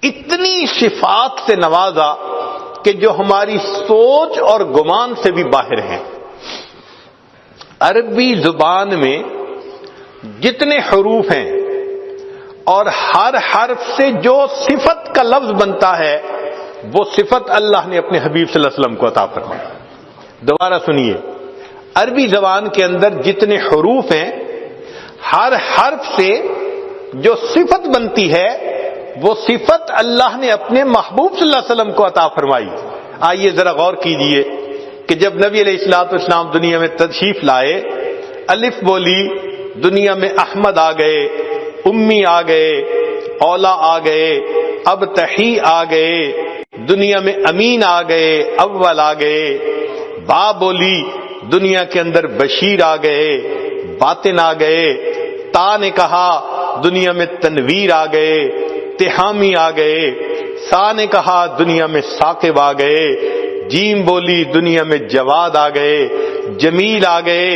اتنی صفات سے نوازا کہ جو ہماری سوچ اور گمان سے بھی باہر ہیں۔ عربی زبان میں جتنے حروف ہیں اور ہر حرف سے جو صفت کا لفظ بنتا ہے وہ صفت اللہ نے اپنے حبیب صلی اللہ علیہ وسلم کو عطا فرمائی۔ دوبارہ سنیے، عربی زبان کے اندر جتنے حروف ہیں ہر حرف سے جو صفت بنتی ہے وہ صفت اللہ نے اپنے محبوب صلی اللہ علیہ وسلم کو عطا فرمائی۔ آئیے ذرا غور کیجئے کہ جب نبی علیہ الصلوۃ والسلام دنیا میں تشریف لائے، الف بولی، دنیا میں احمد آ گئے، امی آ گئے، اولا آ گئے، اب تحی آ گئے، دنیا میں امین آ گئے، اول آ گئے، با بولی، دنیا کے اندر بشیر آ گئے، باطن آ گئے، تا نے کہا دنیا میں تنویر آ گئے، تحامی آ گئے، سا نے کہا دنیا میں ثاقب آ گئے، جیم بولی، دنیا میں جواد آ گئے، جمیل آ گئے،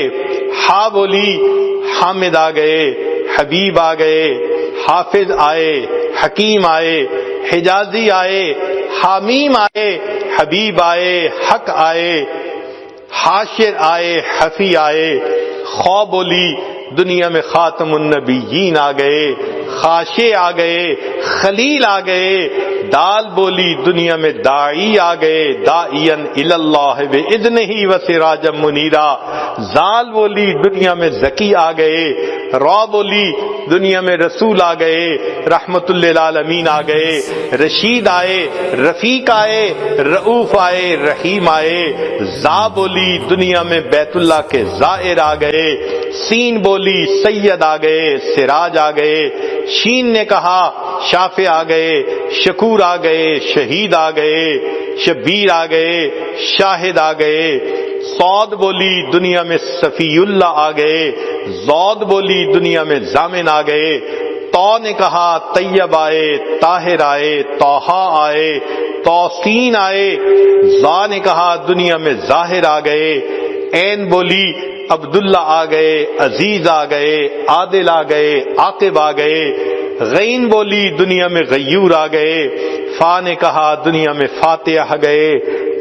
ہا بولی، حامد آ گئے، حبیب آ گئے، حافظ آئے، حکیم آئے، حجازی آئے، حامیم آئے، حبیب آئے، حق آئے، حاشر آئے، حفی آئے، خو بولی، دنیا میں خاتم النبیین آ گئے، خاشع آ گئے، خلیل آ گئے، دال بولی، دنیا میں داعی آ گئے، داعین الی اللہ باذنہ وسراجا منیرا، زال بولی، دنیا میں زکی آ گئے، را بولی، دنیا میں رسول آ گئے، رحمت للعالمین آ گئے، رشید آئے، رفیق آئے، رؤوف آئے، رحیم آئے، زا بولی، دنیا میں بیت اللہ کے زائر آ گئے، سین بولی، سید آ گئے، سراج آ گئے، شین نے کہا شافع آ گئے، شکور آ گئے، شہید آ گئے، شبیر آ گئے، شاہد آ گئے، صاد بولی، دنیا میں صفی اللہ آ گئے، زود بولی، دنیا میں ضامن آ گئے، تو نے کہا طیب آئے، طاہر آئے، طٰہٰ آئے، توسین آئے، زا نے کہا دنیا میں ظاہر آ گئے، عین بولی، عبداللہ آ گئے، عزیز آ گئے، عادل آ گئے، عاقب آ گئے، غین بولی، دنیا میں غیور آ گئے، فا نے کہا دنیا میں فاتح آ گئے،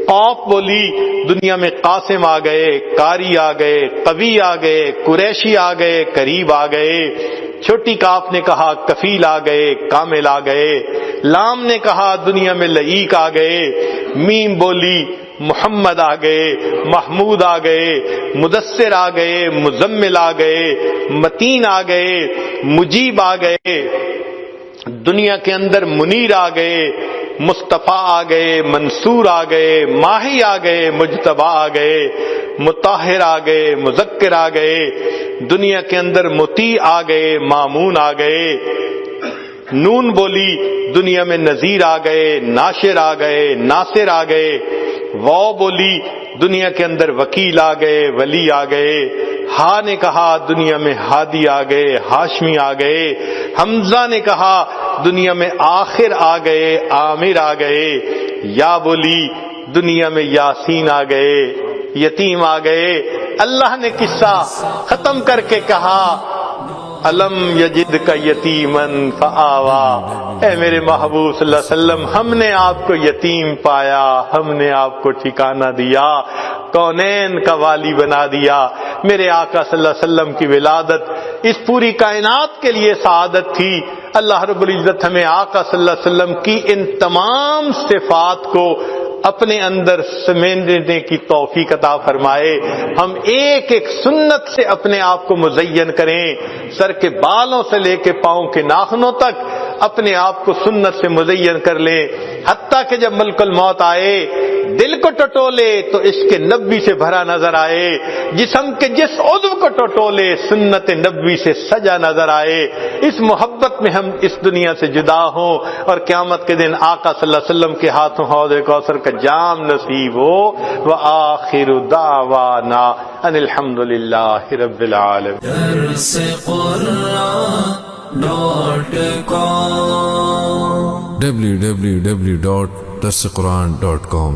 قاف بولی، دنیا میں قاسم آ گئے، قاری آ گئے، قوی آ گئے، قریشی آ گئے، قریب آ گئے، چھوٹی کاف نے کہا کفیل آ گئے، کامل آ گئے، لام نے کہا دنیا میں لعیق آ گئے، میم بولی، محمد آ گئے، محمود آ گئے، مدثر آ گئے، مزمل آ گئے، متین آ گئے، مجیب آ گئے، دنیا کے اندر منیر آ گئے، مصطفیٰ آ گئے، منصور آ گئے، ماہی آ گئے، مجتبیٰ آ گئے، مطہر آ گئے، مذکر آ گئے، دنیا کے اندر مطیع آ گئے، مامون آ گئے، نون بولی، دنیا میں نذیر آ گئے، ناشر آ گئے، ناصر آ گئے، واو بولی، دنیا کے اندر وکیل آ گئے، ولی آ گئے، ہا نے کہا دنیا میں ہادی آ گئے، ہاشمی آ گئے، حمزہ نے کہا دنیا میں آخر آ گئے، عامر آ گئے، یا بولی، دنیا میں یاسین آ گئے، یتیم آ گئے۔ اللہ نے قصہ ختم کر کے کہا الم یجدک یتیما فآوا، اے میرے محبوب صلی اللہ علیہ وسلم، ہم نے آپ کو یتیم پایا، ہم نے آپ کو ٹھکانہ دیا، کونین کا والی بنا دیا۔ میرے آقا صلی اللہ علیہ وسلم کی ولادت اس پوری کائنات کے لیے سعادت تھی۔ اللہ رب العزت ہمیں آقا صلی اللہ علیہ وسلم کی ان تمام صفات کو اپنے اندر سمیٹنے کی توفیق عطا فرمائے۔ ہم ایک ایک سنت سے اپنے آپ کو مزین کریں، سر کے بالوں سے لے کے پاؤں کے ناخنوں تک اپنے آپ کو سنت سے مزین کر لیں، حتیٰ کہ جب ملک الموت آئے دل کو ٹٹولے تو عشق نبی سے بھرا نظر آئے، جسم کے جس عضو کو ٹٹولے سنت نبی سے سجا نظر آئے۔ اس محبت میں ہم اس دنیا سے جدا ہوں اور قیامت کے دن آقا صلی اللہ علیہ وسلم کے ہاتھوں حوض کوثر کا جام نصیب ہو۔ وآخر دعوانا ان الحمد للہ رب العالمین۔ www.darsequran.com